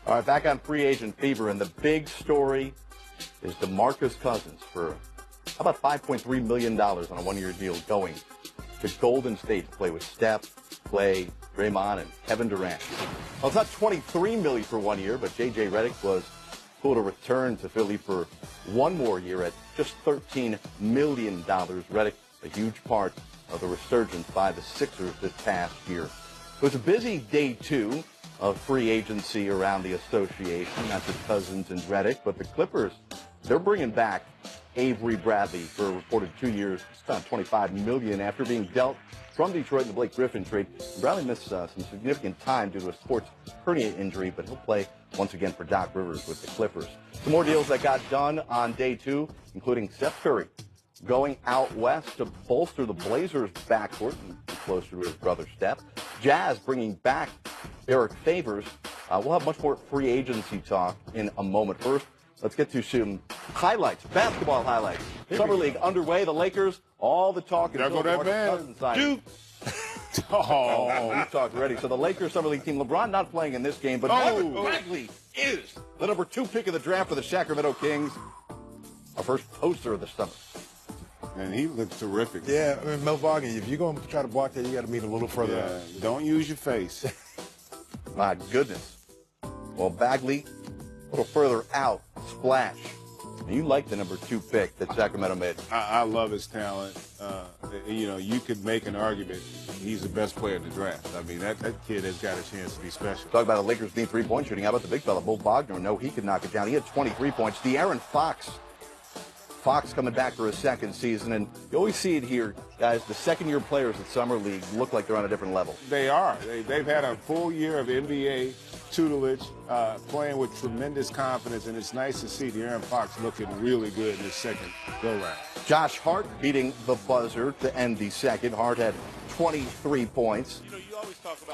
All right, back on free agent fever, and the big story is DeMarcus Cousins for how about $5.3 million on a one-year deal going to Golden State to play with Steph, Clay, Draymond, and Kevin Durant. Well, it's not $23 million for 1 year, but J.J. Redick was cool to return to Philly for one more year at just $13 million. Redick, a huge part of the resurgence by the Sixers this past year. It was a busy day two of free agency around the association, not just Cousins and Redick, but the Clippers. They're bringing back Avery Bradley for a reported 2 years, about $25 million after being dealt from Detroit in the Blake Griffin trade. Bradley missed some significant time due to a sports hernia injury, but he'll play once again for Doc Rivers with the Clippers. Some more deals that got done on day two, including Steph Curry going out west to bolster the Blazers' backcourt and be closer to his brother Steph. Jazz bringing back Eric Favors. We'll have much more free agency talk in a moment. First, let's get to some highlights, basketball highlights. Summer League underway. The Lakers, all the talk. There go that man. Duke. We've talked already. So the Lakers Summer League team, LeBron not playing in this game, but Bradley is the number 2 pick of the draft for the Sacramento Kings. Our first poster of the summer. And he looks terrific. Yeah, I mean, Mel Vaughan, if you're going to try to block that, you got to meet a little further out. Don't use your face. My goodness. Well, Bagley, a little further out, splash. You like the number 2 pick that Sacramento made. I love his talent. You could make an argument he's the best player in the draft. I mean, that kid has got a chance to be special. Talk about the Lakers being three-point shooting. How about the big fella, Bull Bogner? No, he could knock it down. He had 23 points. De'Aaron Fox coming back for his second season, and you always see it here, guys. The second-year players at Summer League look like they're on a different level. They are. They've had a full year of NBA tutelage, playing with tremendous confidence, and it's nice to see De'Aaron Fox looking really good in his second go-round. Josh Hart beating the buzzer to end the second. Hart had 23 points.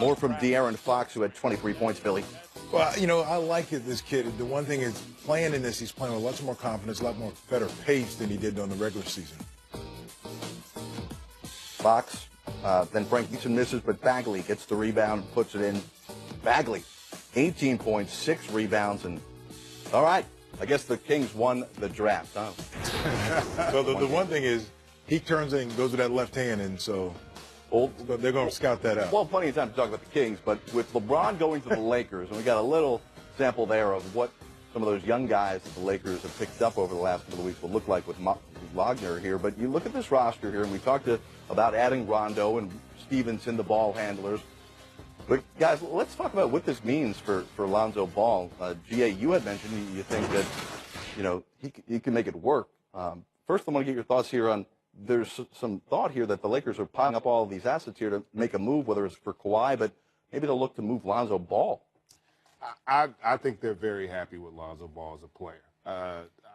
More from De'Aaron Fox, who had 23 points, Billy. Well, I like it, this kid. The one thing is, playing in this, he's playing with lots more confidence, a lot more better pace than he did during the regular season. Fox, then Frank Eason misses, but Bagley gets the rebound, puts it in. Bagley, 18 points, 6 rebounds, and all right, I guess the Kings won the draft, huh? Well, the one thing is, he turns in and goes with that left hand, and so they're going to scout that out. Well, plenty of time to talk about the Kings, but with LeBron going to the Lakers, and we got a little sample there of what some of those young guys that the Lakers have picked up over the last couple of weeks will look like with Wagner here. But you look at this roster here, and we talked about adding Rondo and Stevenson, the ball handlers. But, guys, let's talk about what this means for Lonzo Ball. G.A., you had mentioned you think that, he can make it work. First, I want to get your thoughts here on there's some thought here that the Lakers are piling up all of these assets here to make a move, whether it's for Kawhi, but maybe they'll look to move Lonzo Ball. I think they're very happy with Lonzo Ball as a player.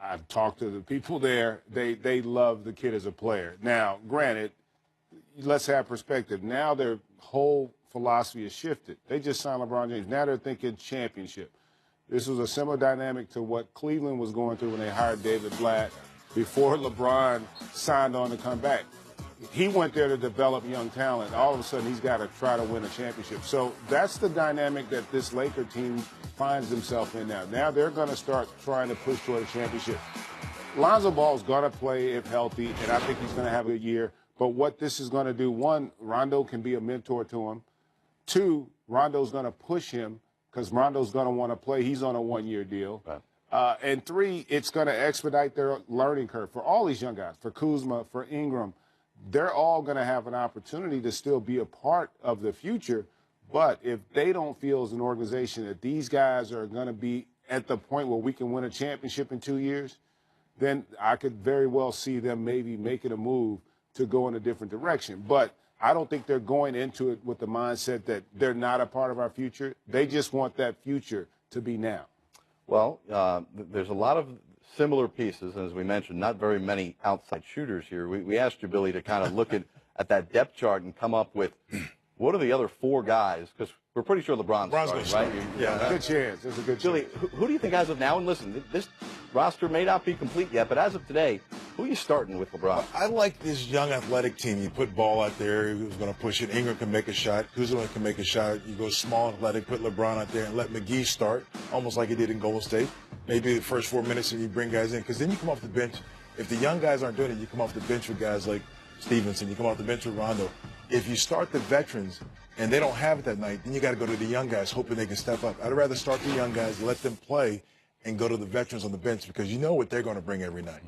I've talked to the people there. They love the kid as a player. Now, granted, let's have perspective. Now their whole philosophy has shifted. They just signed LeBron James. Now they're thinking championship. This was a similar dynamic to what Cleveland was going through when they hired David Blatt before LeBron signed on to come back. He went there to develop young talent. All of a sudden, he's got to try to win a championship. So that's the dynamic that this Laker team finds himself in now. Now they're going to start trying to push toward a championship. Lonzo Ball's going to play if healthy, and I think he's going to have a year. But what this is going to do, one, Rondo can be a mentor to him. Two, Rondo's going to push him because Rondo's going to want to play. He's on a one-year deal. Right. And three, it's going to expedite their learning curve for all these young guys, for Kuzma, for Ingram. They're all going to have an opportunity to still be a part of the future. But if they don't feel as an organization that these guys are going to be at the point where we can win a championship in 2 years, then I could very well see them maybe making a move to go in a different direction. But I don't think they're going into it with the mindset that they're not a part of our future. They just want that future to be now. Well, there's a lot of similar pieces, and as we mentioned, not very many outside shooters here. We asked you, Billy, to kind of look at that depth chart and come up with What are the other four guys? Because we're pretty sure LeBron's going to starting, start. right? Yeah, Good chance. There's a good Billy, chance. who do you think as of now, and listen, this roster may not be complete yet, but as of today, who are you starting with LeBron? I like this young athletic team. You put Ball out there, who's going to push it. Ingram can make a shot. Kuzma can make a shot. You go small athletic, put LeBron out there and let McGee start, almost like he did in Golden State. Maybe the first 4 minutes and you bring guys in, because then you come off the bench. If the young guys aren't doing it, you come off the bench with guys like Stevenson. You come off the bench with Rondo. If you start the veterans and they don't have it that night, then you got to go to the young guys, hoping they can step up. I'd rather start the young guys, let them play, and go to the veterans on the bench, because you know what they're going to bring every night.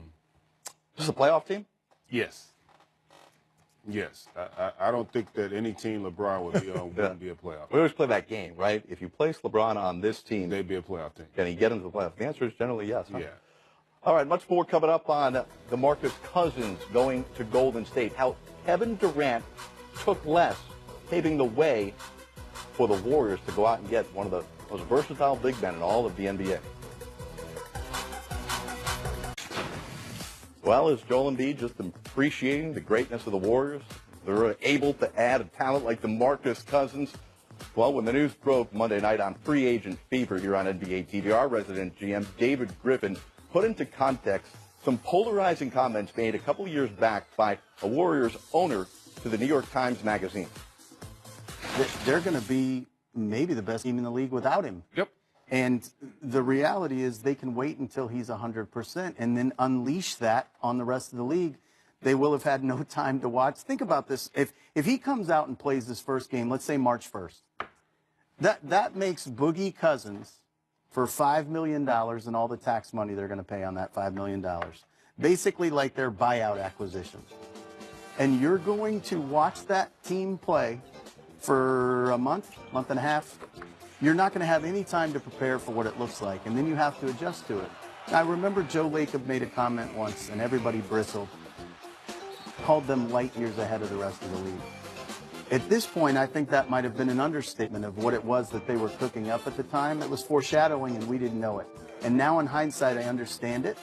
Is this a playoff team? Yes. Yes. I don't think that any team LeBron would be on wouldn't be a playoff. We always play that game, right? If you place LeBron on this team, They'd be a playoff team. can he get into the playoffs? The answer is generally yes. Huh? Yeah. All right, much more coming up on DeMarcus Cousins going to Golden State. How Kevin Durant took less, paving the way for the Warriors to go out and get one of the most versatile big men in all of the NBA. Well, is Joel Embiid just appreciating the greatness of the Warriors? They're able to add a talent like DeMarcus Cousins. Well, when the news broke Monday night on Free Agent Fever here on NBA TV, our resident GM, David Griffin, put into context some polarizing comments made a couple years back by a Warriors owner to the New York Times Magazine. They're going to be maybe the best team in the league without him. Yep. And the reality is they can wait until he's 100% and then unleash that on the rest of the league. They will have had no time to watch. Think about this. If he comes out and plays this first game, let's say March 1st, that makes Boogie Cousins for $5 million and all the tax money they're going to pay on that $5 million. Basically like their buyout acquisition. And you're going to watch that team play for a month and a half. You're not going to have any time to prepare for what it looks like, and then you have to adjust to it. I remember Joe Lacob made a comment once, and everybody bristled, called them light years ahead of the rest of the league. At this point, I think that might have been an understatement of what it was that they were cooking up at the time. It was foreshadowing, and we didn't know it. And now in hindsight, I understand it.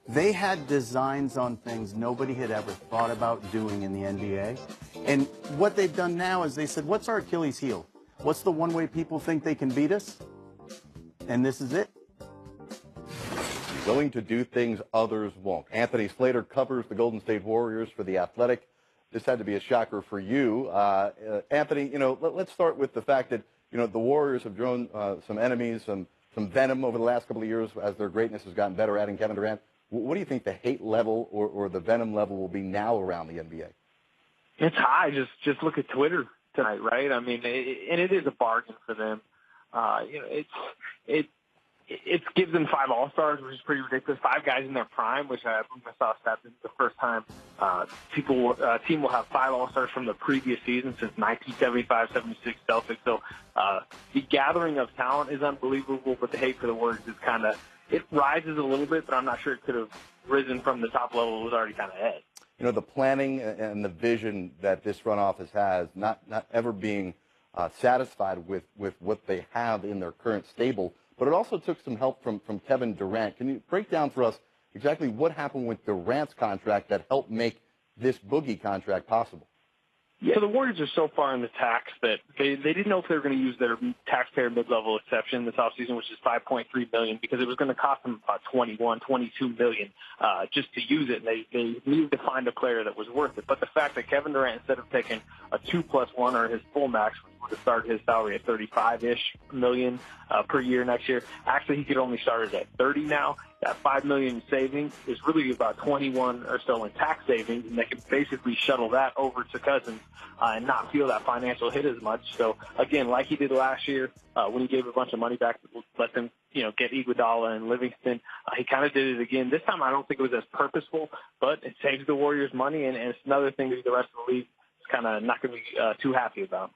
They had designs on things nobody had ever thought about doing in the NBA. And what they've done now is they said, what's our Achilles heel? What's the one way people think they can beat us? And this is it. Willing to do things others won't. Anthony Slater covers the Golden State Warriors for The Athletic. This had to be a shocker for you. Anthony, let's start with the fact that, the Warriors have drawn some enemies, some venom over the last couple of years as their greatness has gotten better, adding Kevin Durant. What do you think the hate level or the venom level will be now around the NBA? It's high. Just look at Twitter tonight, right? I mean, and it is a bargain for them. It gives them 5 All-Stars, which is pretty ridiculous. 5 guys in their prime, which I believe I saw a stat. This is the first time team will have 5 All-Stars from the previous season since 1975-76 Celtics. So the gathering of talent is unbelievable, but the hate for the Warriors is it rises a little bit, but I'm not sure it could have risen from the top level. It was already kind of ahead. The planning and the vision that this front office has, not ever being satisfied with what they have in their current stable, but it also took some help from Kevin Durant. Can you break down for us exactly what happened with Durant's contract that helped make this Boogie contract possible? Yeah, so the Warriors are so far in the tax that they didn't know if they were going to use their taxpayer mid-level exception this offseason, which is $5.3 million, because it was going to cost them about $22 million just to use it. And they needed to find a player that was worth it. But the fact that Kevin Durant, instead of taking a 2+1 or his full max, which would have started his salary at $35-ish million per year next year, actually he could only start it at $30 now. That $5 million in savings is really about 21 or so in tax savings, and they can basically shuttle that over to Cousins and not feel that financial hit as much. So again, like he did last year when he gave a bunch of money back to let them, get Iguodala and Livingston, he kind of did it again. This time I don't think it was as purposeful, but it saves the Warriors money, and it's another thing that the rest of the league is kind of not going to be too happy about.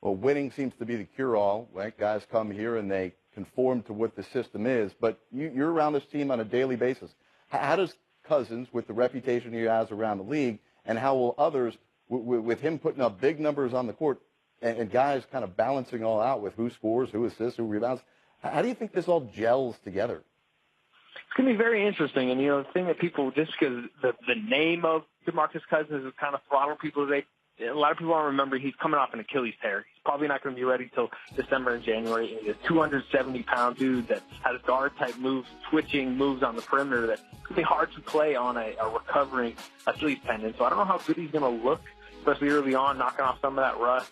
Well, winning seems to be the cure-all, right? Guys come here and they conform to what the system is, but you're around this team on a daily basis. How does Cousins, with the reputation he has around the league, and how will others, with him putting up big numbers on the court and guys kind of balancing all out with who scores, who assists, who rebounds, how do you think this all gels together? It's going to be very interesting. And, the thing that people, just because the name of DeMarcus Cousins has kind of throttled people, they a lot of people don't remember he's coming off an Achilles tear. He's probably not going to be ready till December and January. He's a 270-pound dude that has guard-type moves, twitching moves on the perimeter that could be hard to play on a recovering Achilles tendon. So I don't know how good he's going to look, especially early on, knocking off some of that rust.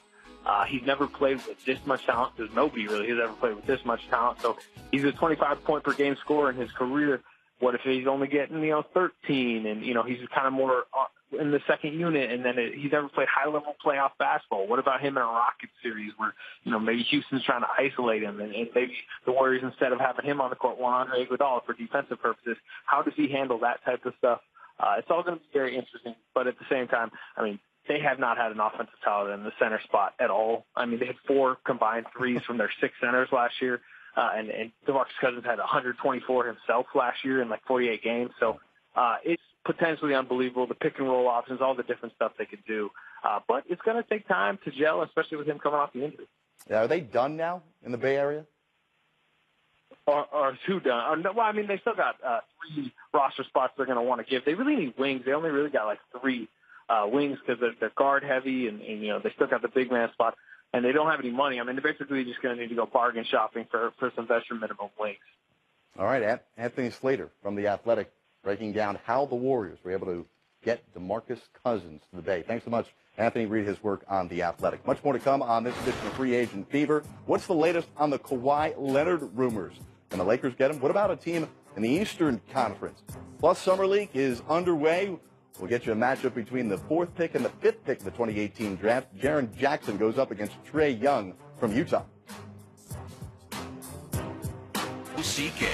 He's never played with this much talent. There's nobody really who's ever played with this much talent. So he's a 25-point-per-game scorer in his career. What if he's only getting, 13 and, he's kind of more in the second unit, and then he's never played high-level playoff basketball? What about him in a Rockets series where, maybe Houston's trying to isolate him, and maybe the Warriors, instead of having him on the court, want Andre Iguodala for defensive purposes? How does he handle that type of stuff? It's all going to be very interesting, but at the same time, they have not had an offensive talent in the center spot at all. They had 4 combined threes from their 6 centers last year. And DeMarcus Cousins had 124 himself last year in 48 games. So it's potentially unbelievable, the pick and roll options, all the different stuff they could do. But it's going to take time to gel, especially with him coming off the injury. Yeah, are they done now in the Bay Area? Or who done? Well, they still got 3 roster spots they're going to want to give. They really need wings. They only really got 3 wings because they're guard heavy, and they still got the big man spot. And they don't have any money. They're basically just going to need to go bargain shopping for some veteran minimum wings. All right, Anthony Slater from The Athletic breaking down how the Warriors were able to get DeMarcus Cousins to the Bay. Thanks so much, Anthony. Read his work on The Athletic. Much more to come on this edition of Free Agent Fever. What's the latest on the Kawhi Leonard rumors? Can the Lakers get him? What about a team in the Eastern Conference? Plus, Summer League is underway. We'll get you a matchup between the 4th pick and the 5th pick of the 2018 draft. Jaren Jackson goes up against Trae Young from Utah. CK.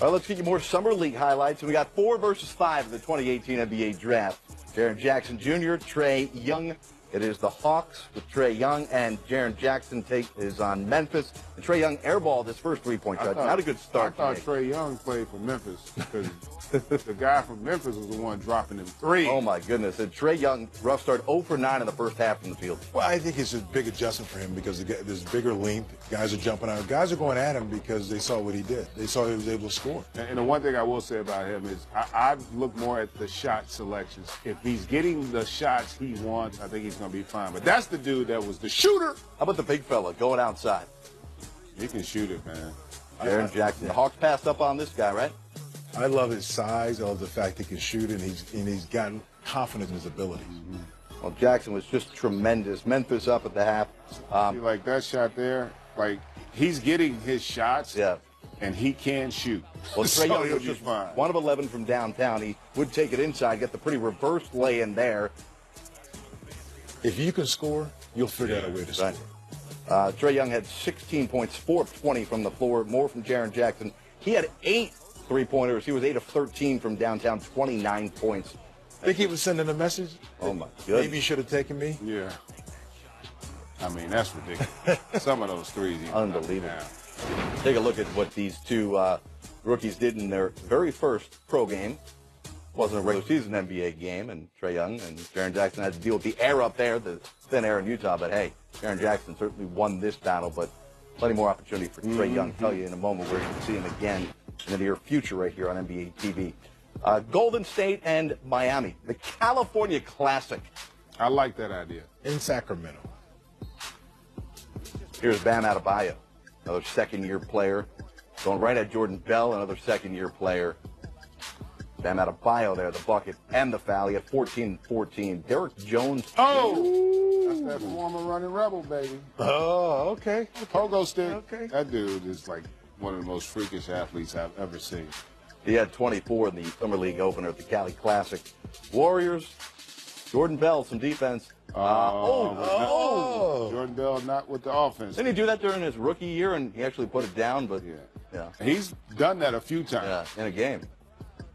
All right, let's get you more Summer League highlights. We got 4 versus 5 of the 2018 NBA draft. Jaren Jackson Jr., Trae Young. It is the Hawks with Trae Young, and Jaren Jackson is on Memphis. And Trae Young airballed his first three-point shot. Not a good start. I thought Trae Young played for Memphis because the guy from Memphis was the one dropping them 3. Oh, my goodness. And Trae Young, rough start, 0 for 9 in the first half from the field. Well, I think it's a big adjustment for him because there's bigger length. Guys are jumping out. Guys are going at him because they saw what he did. They saw he was able to score. And the one thing I will say about him is I look more at the shot selections. If he's getting the shots he wants, I think he's going to be fine. But that's the dude that was the shooter. How about the big fella going outside? He can shoot it, man. Jaren Jackson. The Hawks passed up on this guy, right? I love his size. I love the fact he can shoot, and he's gotten confidence in his abilities. Well, Jackson was just tremendous. Memphis up at the half. See, like that shot there, he's getting his shots, Yeah. and he can shoot. Well, Trae Young he'll was be just fine. 1 of 11 from downtown. He would take it inside, get the pretty reverse lay in there. If you can score, you'll figure out a way to score. Right. Trae Young had 16 points, 4 of 20 from the floor, more from Jaren Jackson. He had 8 three-pointers. He was 8 of 13 from downtown, 29 points. Think he was sending a message? Oh, my goodness. Maybe you should have taken me? Yeah. That's ridiculous. Some of those threes. Unbelievable. Take a look at what these 2 rookies did in their very first pro game. Wasn't a regular season NBA game, and Trae Young and Jaren Jackson had to deal with the air up there, the thin air in Utah. But, hey, Jaren Jackson certainly won this battle, but plenty more opportunity for Trae Young. Tell you in a moment where you can see him again in the near future right here on NBA TV. Golden State and Miami, the California Classic. I like that idea. In Sacramento. Here's Bam Adebayo, another second-year player. Going right at Jordan Bell, another second-year player. Bam Adebayo there, the bucket and the foul. He had 14-14. Derrick Jones. Oh! That's that former running rebel, baby. Oh, okay. Pogo stick. Okay. That dude is one of the most freakish athletes I've ever seen. He had 24 in the Summer League opener at the Cali Classic. Warriors, Jordan Bell, some defense. Jordan Bell not with the offense. Didn't he do that during his rookie year, and he actually put it down? But yeah. He's done that a few times. In a game.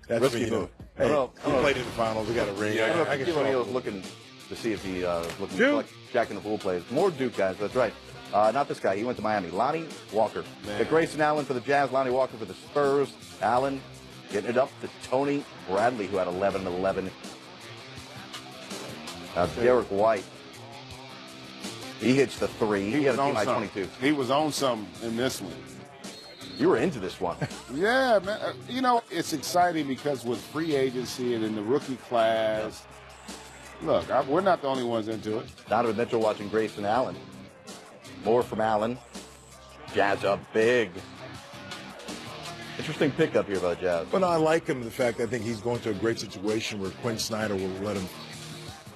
That's Risky what you know. move. Hey, I don't he know. played in the finals. We got a ring. I don't know I if can Shaquille O'Neal talk. was looking to see if he was looking Duke. like Jack in the Pool plays. More Duke guys, that's right. Not this guy. He went to Miami. Lonnie Walker. Man. The Grayson Allen for the Jazz. Lonnie Walker for the Spurs. Allen getting it up to Tony Bradley, who had 11-11. Derek White. He hits the 3. He had a team high 22. He was on something in this one. You were into this one. Yeah, man. It's exciting because with free agency and in the rookie class, Look, we're not the only ones into it. Donovan Mitchell watching Grayson Allen. More from Allen. Jazz up big. Interesting pickup here by the Jazz. But I like him, the fact I think he's going to a great situation where Quinn Snyder will let him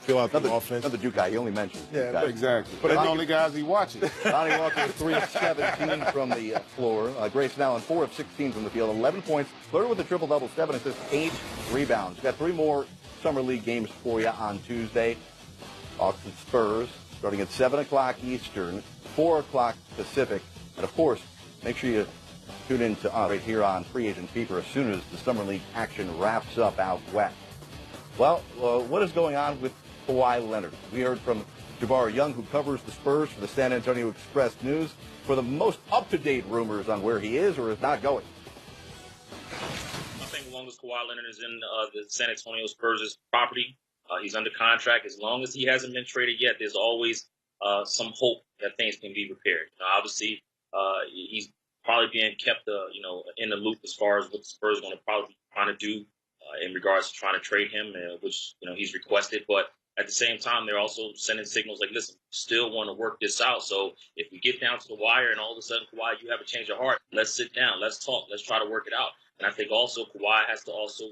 fill out the offense. Another Duke guy. He only mentioned Duke guy. Exactly. But it's the only guys he watches. Lonnie Walker, 3 of 17 from the floor. Grayson Allen, 4 of 16 from the field. 11 points. Flirted with a triple-double, 7 assists, 8 rebounds. We've got 3 more Summer League games for you on Tuesday. Hawks and Spurs, starting at 7 o'clock Eastern, 4 o'clock Pacific. And, of course, make sure you tune in to us right here on Free Agent Fever as soon as the Summer League action wraps up out west. Well, what is going on with Kawhi Leonard? We heard from Jabbar Young, who covers the Spurs for the San Antonio Express News, for the most up-to-date rumors on where he is or is not going. I think as long as Kawhi Leonard is in the San Antonio Spurs' property, he's under contract. As long as he hasn't been traded yet, there's always some hope that things can be repaired. Obviously, he's probably being kept, in the loop as far as what the Spurs are going to probably be trying to do in regards to trying to trade him, which he's requested. But at the same time, they're also sending signals like, listen, we still want to work this out. So if we get down to the wire and all of a sudden, Kawhi, you have a change of heart, let's sit down, let's talk, let's try to work it out. And I think also Kawhi has to also,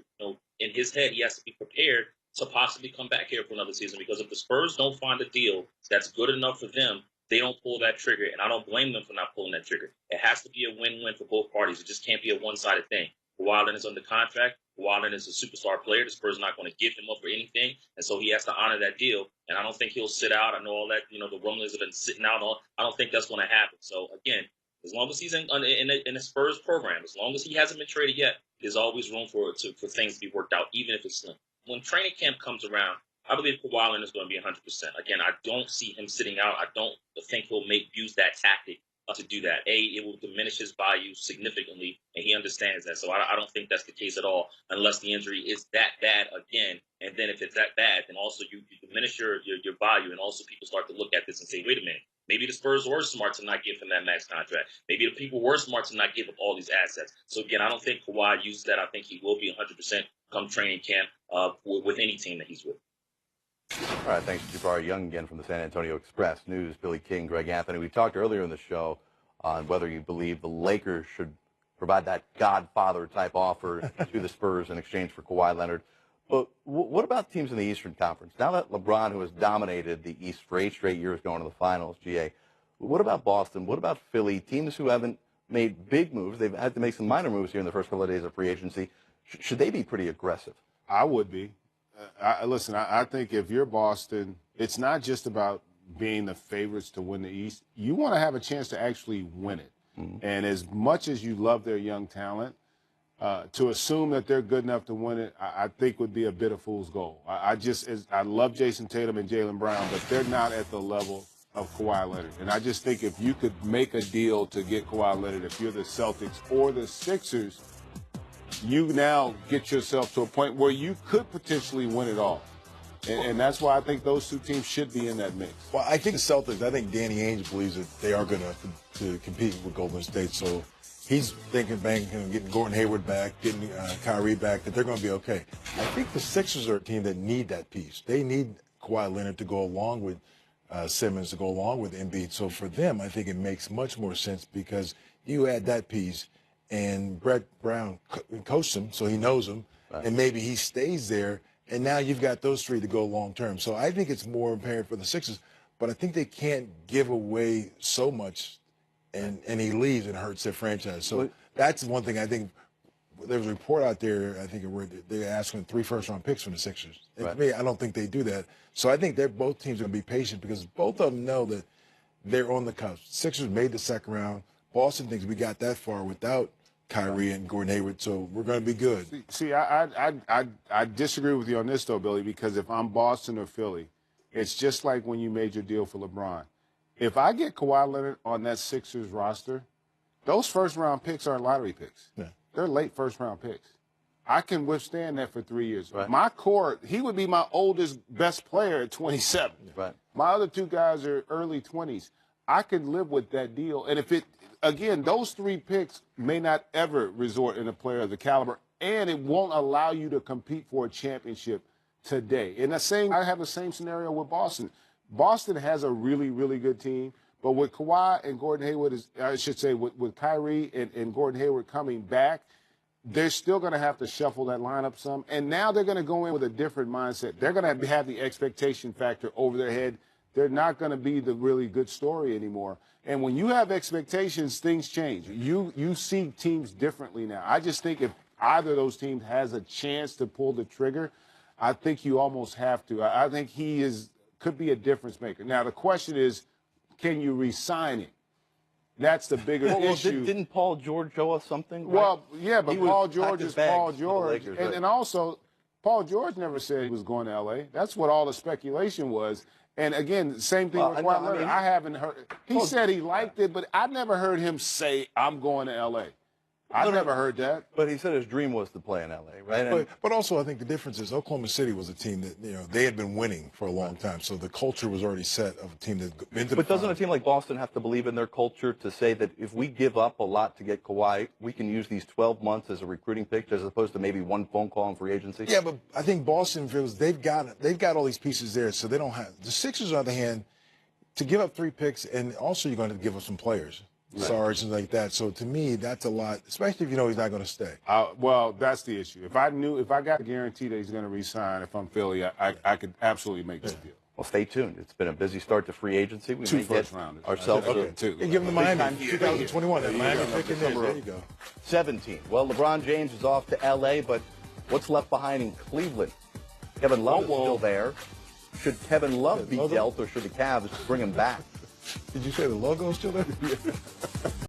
in his head, he has to be prepared to possibly come back here for another season, because if the Spurs don't find a deal that's good enough for them, they don't pull that trigger. And I don't blame them for not pulling that trigger. It has to be a win-win for both parties. It just can't be a one-sided thing. Kawhi Leonard is under contract. Kawhi Leonard is a superstar player. The Spurs are not going to give him up for anything. And so he has to honor that deal. And I don't think he'll sit out. I know all that, the rumblings have been sitting out. I don't think that's going to happen. So, again, as long as he's in the Spurs program, as long as he hasn't been traded yet, there's always room for things to be worked out, even if it's slim. When training camp comes around, I believe Kawhi Leonard is going to be 100%. Again, I don't see him sitting out. I don't think he'll use that tactic to do that. It will diminish his value significantly, and he understands that. So I don't think that's the case at all, unless the injury is that bad again. And then if it's that bad, then also you diminish your value, and also people start to look at this and say, wait a minute, maybe the Spurs were smart to not give him that max contract. Maybe the people were smart to not give up all these assets. So again, I don't think Kawhi uses that. I think he will be 100% come training camp with any team that he's with. All right, thanks to Jabbar Young again from the San Antonio Express News. Billy King, Greg Anthony. We talked earlier in the show on whether you believe the Lakers should provide that Godfather-type offer to the Spurs in exchange for Kawhi Leonard. But what about teams in the Eastern Conference? Now that LeBron, who has dominated the East for 8 straight years going to the finals, GA, what about Boston? What about Philly? Teams who haven't made big moves. They've had to make some minor moves here in the first couple of days of free agency. Should they be pretty aggressive? I would be. Listen, I think if you're Boston, it's not just about being the favorites to win the East. You want to have a chance to actually win it. Mm-hmm. And as much as you love their young talent, to assume that they're good enough to win it, I think would be a bit of fool's gold. I love Jason Tatum and Jaylen Brown, but they're not at the level of Kawhi Leonard. And I just think if you could make a deal to get Kawhi Leonard, if you're the Celtics or the Sixers, you now get yourself to a point where you could potentially win it all. And that's why I think those two teams should be in that mix. Well, I think the Celtics, I think Danny Ainge believes that they are good enough to compete with Golden State. So he's thinking, getting Gordon Hayward back, getting Kyrie back, that they're going to be okay. I think the Sixers are a team that need that piece. They need Kawhi Leonard to go along with Simmons, to go along with Embiid. So for them, I think it makes much more sense because you add that piece, and Brett Brown coached him, so he knows him, right. And maybe he stays there, and now you've got those three to go long term. So I think it's more apparent for the Sixers, but I think they can't give away so much, and he leaves and hurts their franchise. So that's one thing I think. There was a report out there, I think, where they're asking 3 first-round picks from the Sixers. And right. To me, I don't think they do that. So I think both teams are going to be patient because both of them know that they're on the cusp. Sixers made the second round. Boston thinks we got that far without Kyrie and Gordon Hayward, so we're going to be good. See, I disagree with you on this, though, Billy, because if I'm Boston or Philly, it's just like when you made your deal for LeBron. If I get Kawhi Leonard on that Sixers roster, those first-round picks aren't lottery picks. Yeah. They're late first-round picks. I can withstand that for 3 years. Right. My core, he would be my oldest, best player at 27. Right. My other 2 guys are early 20s. I can live with that deal. And if again, those 3 picks may not ever resort in a player of the caliber, and it won't allow you to compete for a championship today. And I have the same scenario with Boston. Boston has a really, really good team, but with Kawhi and Gordon Hayward, with Kyrie and Gordon Hayward coming back, they're still going to have to shuffle that lineup some. And now they're going to go in with a different mindset. They're going to have the expectation factor over their head. They're not going to be the really good story anymore. And when you have expectations, things change. You see teams differently now. I just think if either of those teams has a chance to pull the trigger, I think you almost have to. I think he could be a difference maker. Now, the question is, can you re-sign him? That's the bigger issue. Didn't Paul George owe us something? Right? Well, yeah, but Paul George is Paul for the George. Lakers, right. And also, Paul George never said he was going to L.A. That's what all the speculation was. And again, same thing with Kawhi Leonard. I haven't heard. He said he liked it, but I never heard him say, "I'm going to L.A." I've never heard that. But he said his dream was to play in L.A., right? But also, I think the difference is Oklahoma City was a team that, they had been winning for a long time. So the culture was already set of a team that been to But doesn't a team like Boston have to believe in their culture to say that if we give up a lot to get Kawhi, we can use these 12 months as a recruiting pitch as opposed to maybe one phone call in free agency? Yeah, but I think Boston feels they've got all these pieces there, so they don't have. The Sixers, on the other hand, to give up 3 picks, and also you're going to give up some players. Right. Sarge and like that. So to me, that's a lot, especially if you know he's not going to stay. Well, that's the issue. If I got a guarantee that he's going to re-sign, if I'm Philly, I could absolutely make that deal. Well, stay tuned. It's been a busy start to free agency. We 2 may first get rounders. ourselves two. Give them the Miami 2021. That Miami pick in there. There you go. 17. Well, LeBron James is off to L.A., but what's left behind in Cleveland? Kevin Love is still there. Should Kevin Love be dealt, or should the Cavs bring him back? Did you say the logo's still there?